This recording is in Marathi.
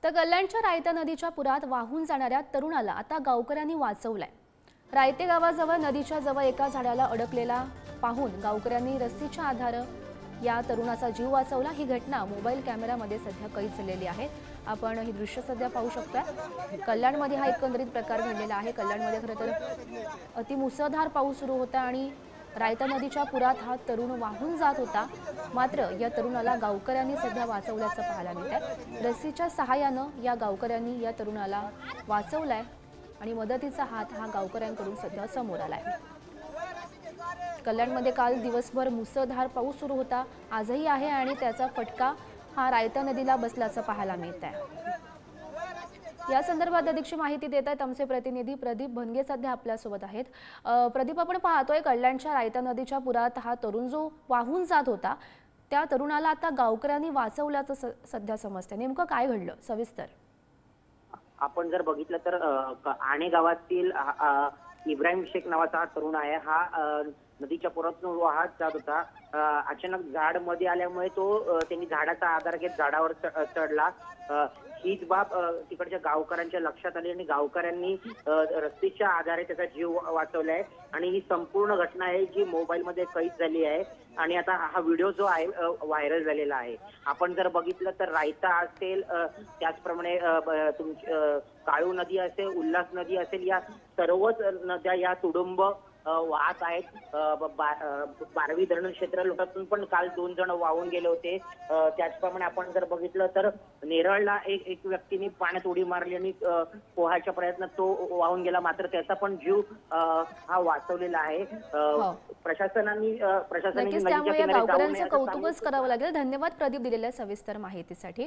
तर कल्याणच्या रायता नदीच्या पुरात वाहून जाणाऱ्या तरुणाला आता गावकऱ्यांनी वाचवलाय। रायते गावाजवळ नदीच्या जवळ एका झाडाला अडकलेला पाहून गावकऱ्यांनी रस्सीच्या आधारे या तरुणाचा जीव वाचवला। ही घटना मोबाईल कॅमेरामध्ये सध्या कैद झालेली आहे। आपण ही दृश्य सध्या पाहू शकता। कल्याणमध्ये हा एकंदरीत प्रकार घडलेला आहे। कल्याणमध्ये खरं तर अतिमुसळधार पाऊस सुरू होता आणि रायता नदीच्या पुरात हा तरुण वाहून जात होता। मात्र या तरुणाला गावकऱ्यांनी सध्या वाचवल्याचं पाहायला मिळतंय। रस्सीच्या सहाय्याने या गावकऱ्यांनी या तरुणाला वाचवलाय आणि मदतीचा हात हा गावकऱ्यांकडून सध्या समोर आलाय। कल्याणमध्ये काल दिवसभर मुसळधार पाऊस सुरू होता, आजही आहे आणि त्याचा फटका हा रायता नदीला बसल्याचं पाहायला मिळतंय। या संदर्भात अधिकची माहिती देत आहेत आमचे प्रतिनिधी प्रदीप भनगे सध्या आपल्या सोबत आहेत। प्रदीप, आपण पाहतोय कल्याणच्या रायता नदीच्या पुरात हा तरुण जो वाहून जात होता त्या तरुणाला आता गावकऱ्यांनी वाचवल्याचं सध्या समजतंय। नेमकं काय घडलं सविस्तर? आपण जर बघितलं तर आणे गावातील इब्राहिम शेख नावाचा हा तरुण आहे। हा नदीच्या पुरातून वाहत जात होता। अचानक झाड मध्ये आल्यामुळे त्यांनी झाडाचा आधार घेत झाडावर चढला। हीच बाब तिकडच्या गावकऱ्यांच्या लक्षात आली आणि गावकऱ्यांनी रस्सीच्या आधारे त्याचा जीव वाचवलाय आणि ही संपूर्ण घटना आहे जी मोबाईल मध्ये कैद झाली आहे आणि आता हा व्हिडिओ जो आहे व्हायरल झालेला आहे। आपण जर बघितलं तर रायता असेल, त्याचप्रमाणे तुमची काळू नदी असेल, उल्हास नदी असेल, या सर्वच नद्या या तुडुंब वाहत आहेत। बारवी धरण क्षेत्र लोटातून पण काल 2 जण वाहून गेले होते। त्याचप्रमाणे आपण जर बघितलं तर नेरळला एक व्यक्तीने पाण्यात उडी मारली आणि पोहायच्या प्रयत्नात तो वाहून गेला, मात्र त्याचा पण जीव हा वाचवलेला आहे। प्रशासनाने त्यामुळे गावकऱ्यांचं कौतुकच करावं लागेल। धन्यवाद प्रदीप दिलेल्या सविस्तर माहितीसाठी।